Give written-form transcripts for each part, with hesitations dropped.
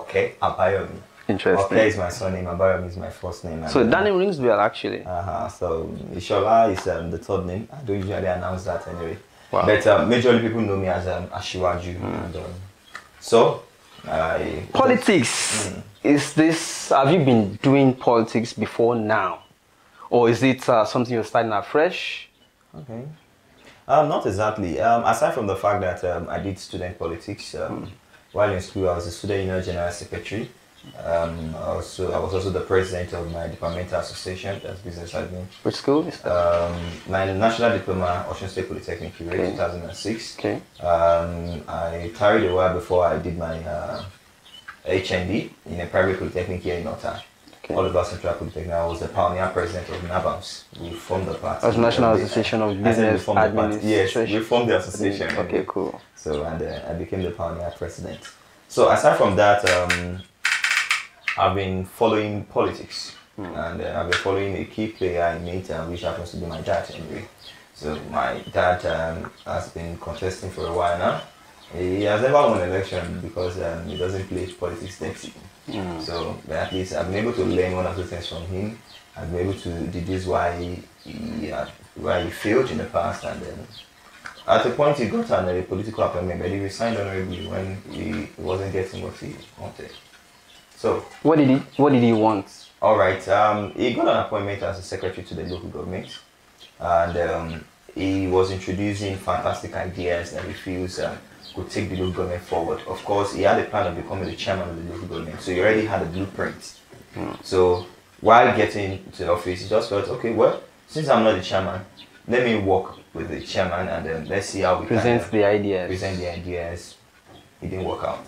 Okay, Abayomi. Interesting. Okay is my surname, Abayomi is my first name. So that name rings bell actually. So Ishola is the third name. I don't usually announce that anyway. Wow. But majorly people know me as Asiwaju. And, so, politics. Is this, have you been doing politics before now? Or is it something you're starting afresh? Okay. Not exactly. Aside from the fact that I did student politics, while in school I was a student union general secretary. I was also the president of my departmental association, that's business admin. Which school is that? My national diploma, Ocean State Polytechnic, 2006. Okay. I carried a while before I did my HND in a private polytechnic here in Ota. Okay. All over Central Polytechnic. I was the pioneer president of NABAMS. We formed the party. As National Association of Business Administration. Yes, we formed the association. Okay, cool. So, and I became the pioneer president. So, aside from that, I've been following politics, and I've been following a key player in it, which happens to be my dad anyway. So my dad has been contesting for a while now. He has never won an election because he doesn't play politics sexy. So but at least I've been able to learn one or two things from him. I've been able to deduce why he failed in the past, and then at the point he got a political appointment, but he resigned honorably when he wasn't getting what he wanted. So what did he want? All right, he got an appointment as a secretary to the local government, and he was introducing fantastic ideas that he feels could take the local government forward. Of course, he had a plan of becoming the chairman of the local government, so he already had a blueprint. So while getting to the office, he just felt, okay, well, since I'm not the chairman, let me work with the chairman and then let's see how we present the ideas. Present the ideas. It didn't work out.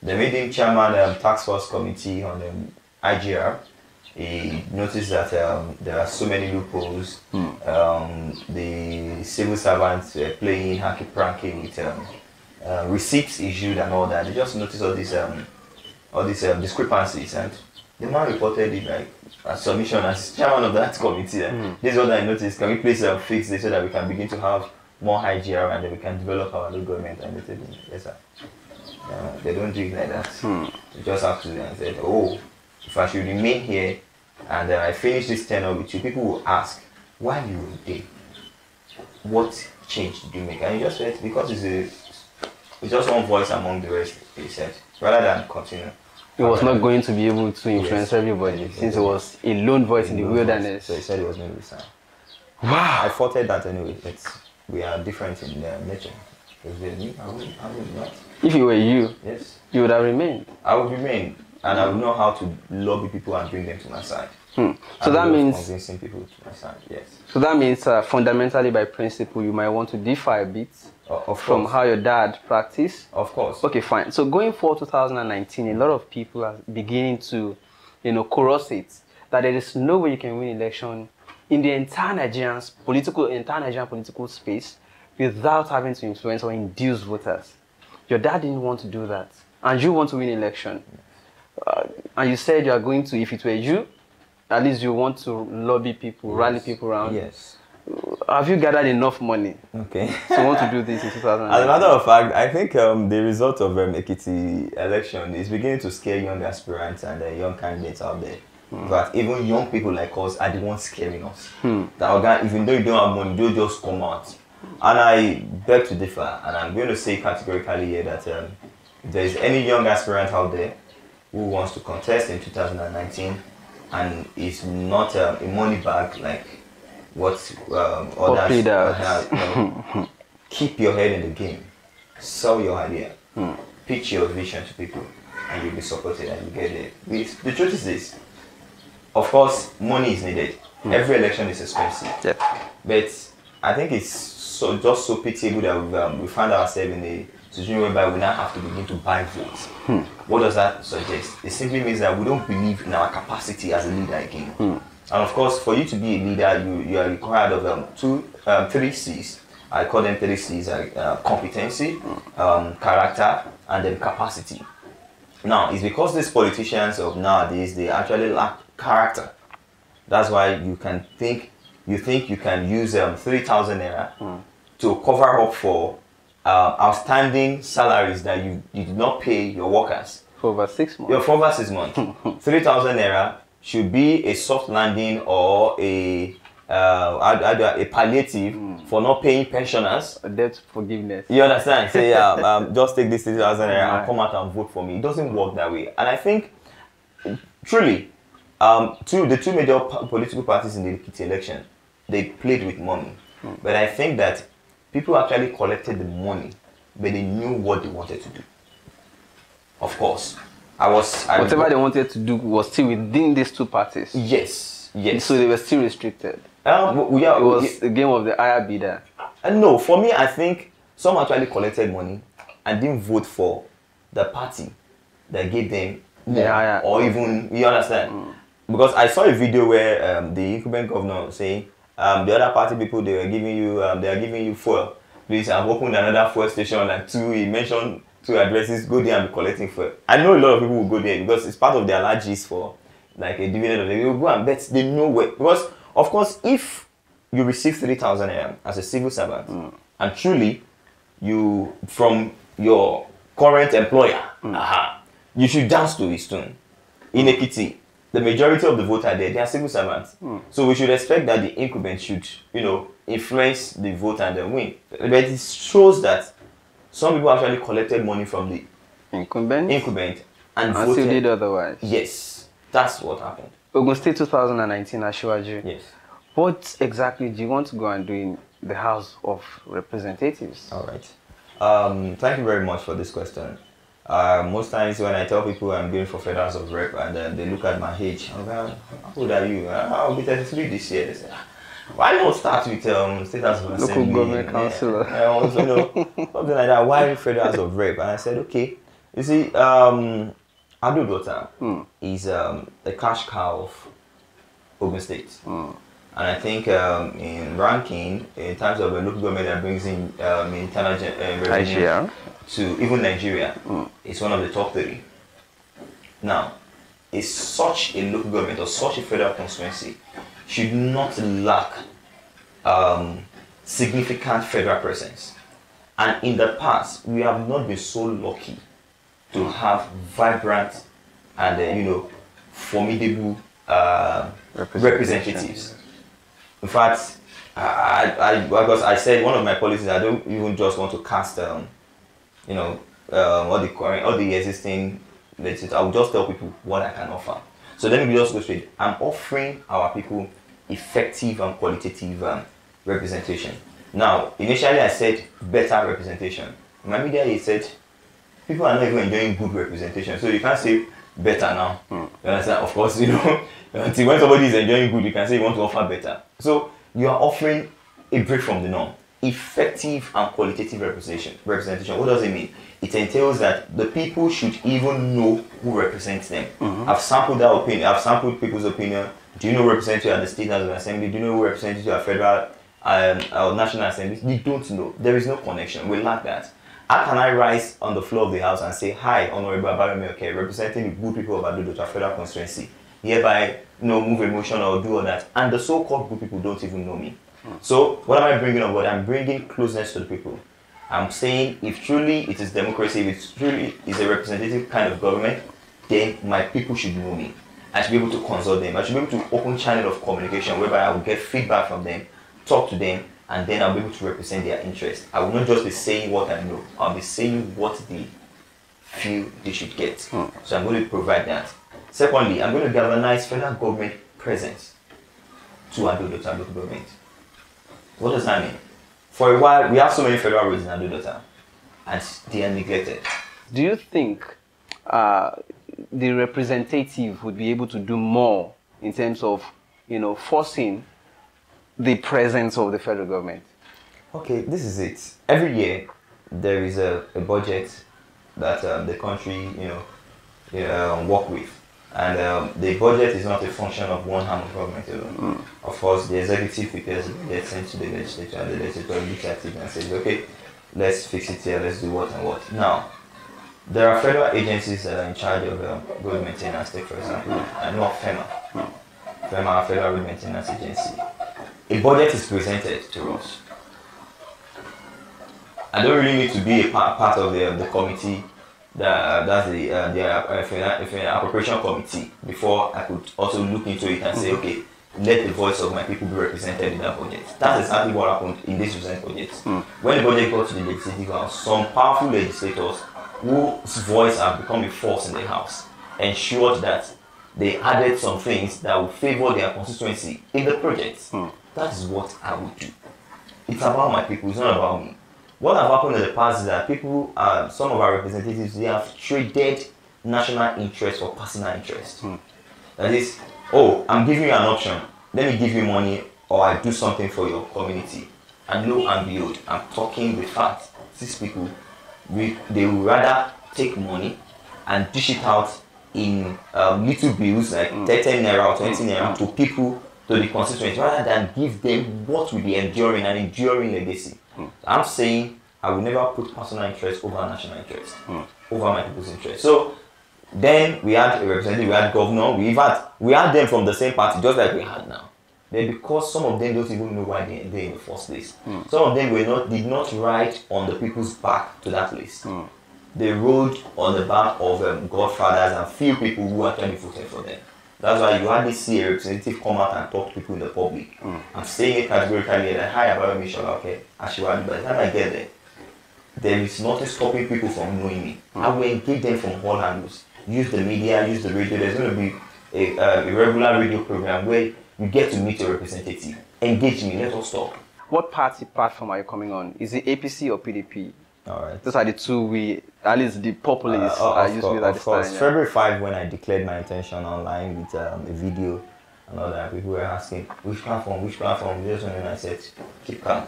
They made him chairman of the task force committee on the IGR. He noticed that there are so many loopholes. The civil servants were playing hanky-panky with receipts issued and all that. They just noticed all these discrepancies, and the man reported it like a submission as chairman of that committee. This is what I noticed. Can we please fix this so that we can begin to have more IGR and then we can develop our local government? And they said, yes, sir. They don't do it like that. You just have to and say, oh, if I should remain here and I finish this tenure with you, people will ask, why you were there? What change did you make? And you just said, because it's just one voice among the rest, he said, rather than continue. He was not going to be able to influence everybody since it was a lone voice in the wilderness. So he said he was going to resign. Wow. I fought that anyway. We are different in nature. Me, I would not. If it were you, yes, you would have remained. I would remain, and I would know how to lobby people and bring them to my side. So that means convincing people to my side. Yes. So that means fundamentally, by principle, you might want to differ a bit from how your dad practiced. Of course. Okay, fine. So going forward, 2019, a lot of people are beginning to, chorus it that there is no way you can win election in the entire Nigerian political space without having to influence or induce voters. Your dad didn't want to do that, and you want to win election. And you said you are going to, if it were you, at least you want to lobby people, rally people around. Yes. Have you gathered enough money? Okay. So you want to do this in 2019? As a matter of fact, I think the result of Ekiti election is beginning to scare young aspirants and young candidates out there. But even young people like us are the ones scaring us. That even though you don't have money, don't just come out. And I beg to differ, and I'm going to say categorically here that if there's any young aspirant out there who wants to contest in 2019 and is not a money bag like what others keep your head in the game, sell your idea, pitch your vision to people, and you'll be supported and you get there. The truth is this, of course, money is needed. Every election is expensive. But I think it's just so pitiable that we find ourselves in a situation whereby we now have to begin to buy votes. What does that suggest? It simply means that we don't believe in our capacity as a leader again. And of course, for you to be a leader, you are required of 3 C's. I call them 3 C's: competency, character, and then capacity. Now, it's because these politicians of nowadays, they actually lack character. That's why you think you can use 3,000 naira to cover up for outstanding salaries that you did not pay your workers. For over 6 months. Yeah, for over 6 months. 3,000 naira should be a soft landing or a palliative for not paying pensioners. A debt forgiveness. You understand? Say, just take this 3,000 naira and come out and vote for me. It doesn't work that way. And I think, truly, the two major political parties in the Ekiti election, they played with money. But I think that people actually collected the money, but they knew what they wanted to do. Of course. Whatever they wanted to do was still within these two parties. Yes, yes. So they were still restricted. It was a game of the higher bidder. No, for me, I think some actually collected money and didn't vote for the party that gave them more, or even, you understand? Because I saw a video where the incumbent governor was saying, the other party people, they are giving you fuel. Please, I've opened another fuel station, like he mentioned 2 addresses, go there and be collecting fuel. I know a lot of people will go there because it's part of their allergies for like a dividend. They will go and bet, they know where. Because, of course, if you receive 3,000 as a civil servant, and truly, from your current employer, you should dance to his tune. In Ekiti, the majority of the vote are there, they are civil servants. So we should expect that the incumbent should, influence the vote and the win. But it shows that some people actually collected money from the incumbent and voted. Still did otherwise. Yes, that's what happened. Ogun State 2019, Asiwaju. Yes. What exactly do you want to go and do in the House of Representatives? All right. Thank you very much for this question. Most times when I tell people I'm going for Federal House of Rep and they look at my age, I'm like, how old are you? I'll be 33 this year. They say, why not start with State House of Assembly? Local government councillor. Something like that. Why Federal House of Rep? And I said, okay. You see, Deter is the cash cow of Ogun State. And I think in ranking, in terms of a local government that brings in internal revenue to even Nigeria, it's one of the top 30. Now, is such a local government or such a federal constituency should not lack significant federal presence. And in the past, we have not been so lucky to have vibrant and formidable representatives. In fact, because I said one of my policies, I don't even just want to cast all the existing legislation. I will just tell people what I can offer. So let me just go straight. I'm offering our people effective and qualitative representation. Now, initially I said better representation. In my media, it said people are not even enjoying good representation. So you can't say better now. You understand? Of course, until when somebody is enjoying good, you can say you want to offer better. So you are offering a break from the norm. Effective and qualitative representation. What does it mean? It entails that the people should even know who represents them. I've sampled that opinion. I've sampled people's opinion. Do you know who represents you at the State House of Assembly? Do you know who represents you at Federal or National Assembly? You don't know. There is no connection. We lack that. How can I rise on the floor of the House and say, hi, Honorable Abayomi, okay, representing the good people of Adodo Federal Constituency, hereby move a motion or do all that, and the so-called good people don't even know me. So what am I bringing on board? I'm bringing closeness to the people. I'm saying if truly it is democracy, if it truly is a representative kind of government, then my people should know me. I should be able to consult them. I should be able to open channel of communication whereby I will get feedback from them, talk to them, and then I'll be able to represent their interests. I will not just be saying what I know. I'll be saying what they feel they should get. So I'm going to provide that. Secondly, I'm going to galvanize federal government presence to Adodo local government. What does that mean? For a while, we have so many federal roads in Adodo and they are neglected. Do you think the representative would be able to do more in terms of, forcing the presence of the federal government? Okay, this is it. Every year, there is a budget that the country, work with. And the budget is not a function of one arm of government alone. Of course, the executive prepares it, gets sent to the legislature, and the legislature looks at it and says, okay, let's fix it here, let's do what and what. Now, there are federal agencies that are in charge of road maintenance, take for example, I know of FEMA. FEMA, Federal Road Maintenance Agency. A budget is presented to us. I don't really need to be a part of the committee that's the appropriation committee before I could also look into it and say, okay, let the voice of my people be represented in that budget. That's exactly what happened in this recent budget. When the budget got to the legislative house, some powerful legislators whose voice have become a force in the house ensured that they added some things that would favor their constituency in the project. That is what I would do. It's about my people, it's not about me. What has happened in the past is that people, some of our representatives, they have traded national interest for personal interest. That is, oh, I'm giving you an option, let me give you money or I do something for your community. And lo and behold, I'm talking with facts. These people, they would rather take money and dish it out in little bills like 10 naira or 20 naira to people, to the constituents, rather than give them what will be enduring and enduring legacy. I'm saying I will never put personal interest over national interest, over my people's interest. So then we had a representative, we had governor, we had them from the same party, just like we had now. Then because some of them don't even know why they're in the first place. Some of them did not ride on the people's back to that list. They rode on the back of godfathers and few people who actually voted for them. That's why you hardly see a representative come out and talk to people in the public. I'm saying it categorically that hi, about me, okay, Asiwaju. By the time I get there, there is nothing stopping people from knowing me. I will engage them from all angles. Use the media, use the radio. There's going to be a regular radio program where you get to meet your representative. Engage me, let us talk. What party platform are you coming on? Is it APC or PDP? All right. Those are the two at least the populists are used with at this time. Yeah. February 5, when I declared my intention online with a video and all that, people were asking, which platform? This one, and I said, keep calm.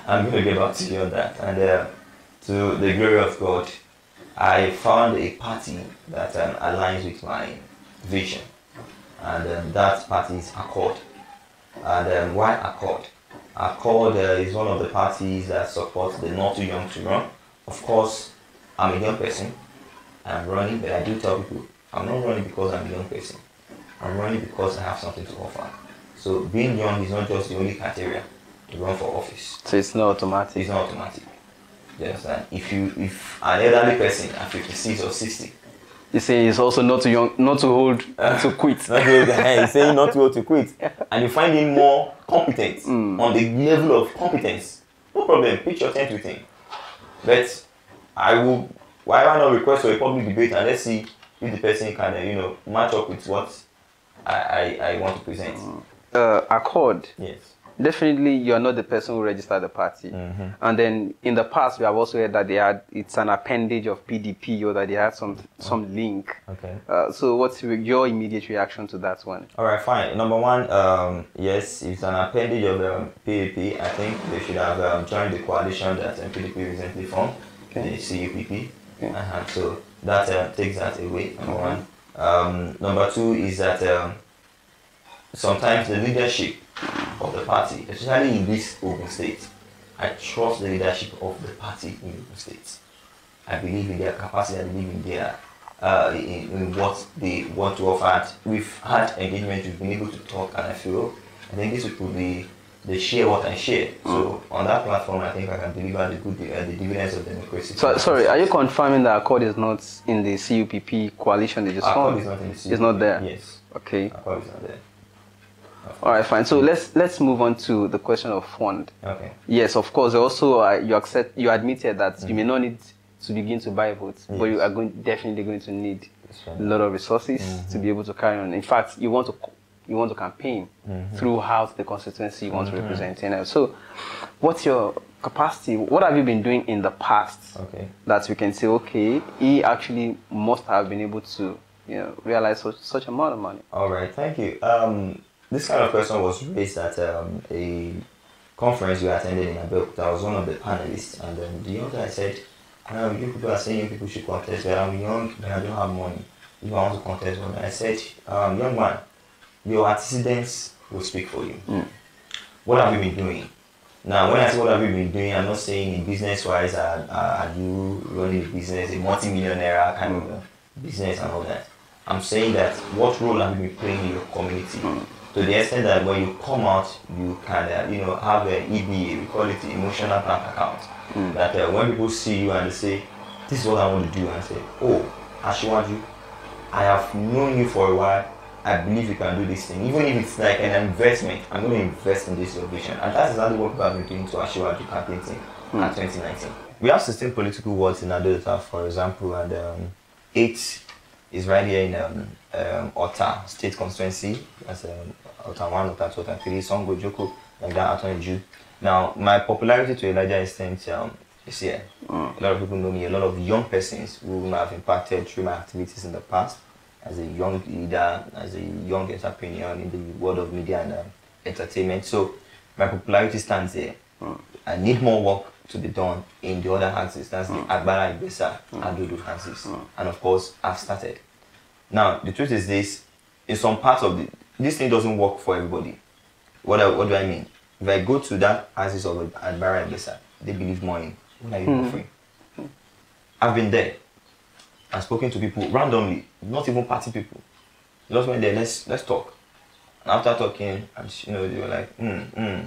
I'm going to get back to you on that. And to the glory of God, I found a party that aligns with my vision. And that party is Accord. And why Accord? Accord is one of the parties that supports the not too young to run. Of course, I'm a young person. I'm running, but I do tell people, I'm not running because I'm a young person. I'm running because I have something to offer. So being young is not just the only criteria to run for office. So it's not automatic? It's not automatic. You understand? If an elderly person at 56 or 60, you say it's also not too young, not too old to quit. He's saying not too old to quit. And you find him more competent on the level of competence. No problem, pitch your tent with him. But why not request for a public debate and let's see if the person can, match up with what I want to present. Accord. Yes. Definitely, you are not the person who registered the party. And then in the past, we have also heard that it's an appendage of PDP or that they had some link. Okay. So what's your immediate reaction to that one? All right, fine. Number one, yes, it's an appendage of the PDP. I think they should have joined the coalition that PDP recently formed, the CUPP. Okay. So that takes that away, number one. Number two is that sometimes the leadership of the party, especially in this Ogun State, I trust the leadership of the party in Ogun State. I believe in their capacity, I believe in their in what they want to offer. We've had engagement, we've been able to talk, and I think this would be the share what I share. So on that platform, I think I can deliver the dividends of democracy. So, sorry, are you confirming that Accord is not in the CUPP coalition they just formed? Accord is not in the CUPP. It's not there? Yes. Okay. Accord is not there. All right, fine. So let's move on to the question of fund. Okay. Yes, of course. Also, you admitted that you may not need to begin to buy votes, but you are definitely going to need a lot of resources to be able to carry on. In fact, you want to campaign throughout the constituency you want to represent. So, what's your capacity? What have you been doing in the past that we can say, okay, he actually must have been able to, realize such amount of money? All right, thank you. This kind of question was raised at a conference we attended in Abeokuta. I was one of the panelists, and the young guy said, you people are saying young people should contest, but I'm young, but I don't have money. If I want to contest, I said, young man, your antecedents will speak for you. What have you been doing? Now, when I say what have you been doing, I'm not saying in business-wise, are you running a business, a multi-millionaire kind of business and all that. I'm saying that what role have you been playing in your community? To the extent that when you come out, you can have an EBA, we call it the emotional bank account. That when people see you and they say, this is what I want to do. And I say, oh, Asiwaju, I have known you for a while. I believe you can do this thing. Even if it's like an investment, I'm going to invest in this vision. And that's exactly what people have been doing to Asiwaju campaign team at 2019. We have 16 political wards in Delta, for example, and 8 is right here in Ota State Constituency. That's Ota 1, Ota 2, Ota 3, Songo, Joko, like that, Ota Ju. Now, my popularity to a larger extent is here. A lot of people know me, a lot of young persons who have impacted through my activities in the past as a young leader, as a young entrepreneur in the world of media and entertainment. So, my popularity stands there. I need more work to be done in the other axis. That's the Agbara Ibesa Adudu axis. And of course, I've started. Now, the truth is this, in some parts of this thing doesn't work for everybody. What do I mean? If I go to that axis of Agbara Ibesa, they believe more in what are you offering. I've been there. I've spoken to people randomly, not even party people. Just went there, let's talk. And after talking, they were like,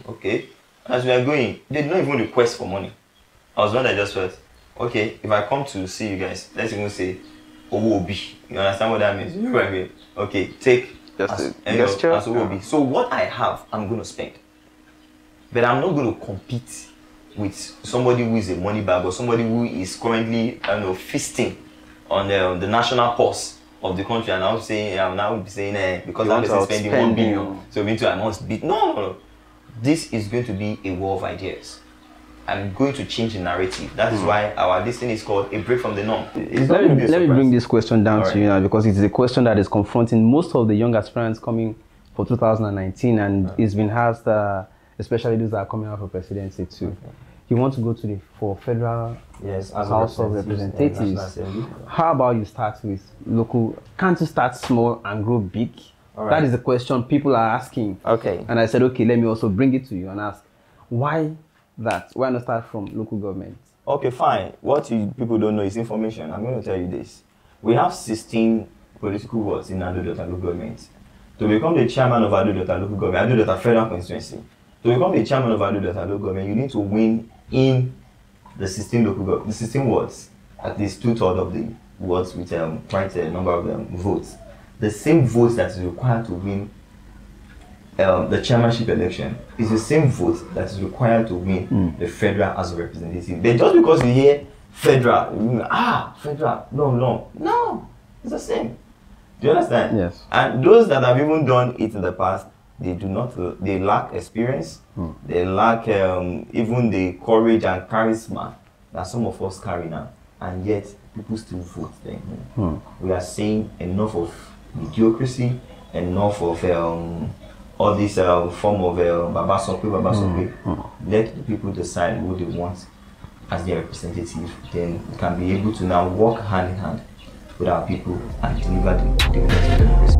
okay. As we are going, they did not even request for money. I was one that just felt, okay, if I come to see you guys, let's even say, Owobi. You understand what that means? You know what I mean? Okay, take as Owobi. So what I have, I'm going to spend. But I'm not going to compete with somebody who is a money bag or somebody who is currently, feasting on the national purse of the country. And I'm now saying, because I'm spending 1 billion, so I must beat. No. This is going to be a war of ideas. I'm going to change the narrative. That is why our listing is called A Break from the Norm. Let me bring this question down to you now, because it is a question that is confronting most of the young aspirants coming for 2019, and it's been asked, especially those that are coming out for presidency too. You want to go to for federal House of Representatives. How about you start with local? Can't you start small and grow big? Right. That is the question people are asking. Okay. And I said, okay, let me also bring it to you and ask, why that? Why not start from local government? Okay, fine. What people don't know is information. I'm going to tell you this. We have 16 political wards in Delta local government. To become the chairman of Delta local government, Delta federal constituency, to become the chairman of Delta local government, you need to win in the 16 wards, at least 2/3 of the wards with quite a number of votes. The same votes that is required to win the chairmanship election is the same vote that is required to win the federal House of Representatives. But just because you hear federal, federal, no, it's the same. Do you understand? Yes. And those that have even done it in the past, they lack experience, they lack even the courage and charisma that some of us carry now, and yet people still vote them. We are seeing enough of mediocrity, enough of all this form of Baba Sope. Let the people decide who they want as their representative. Then we can be able to now work hand in hand with our people and deliver the democracy.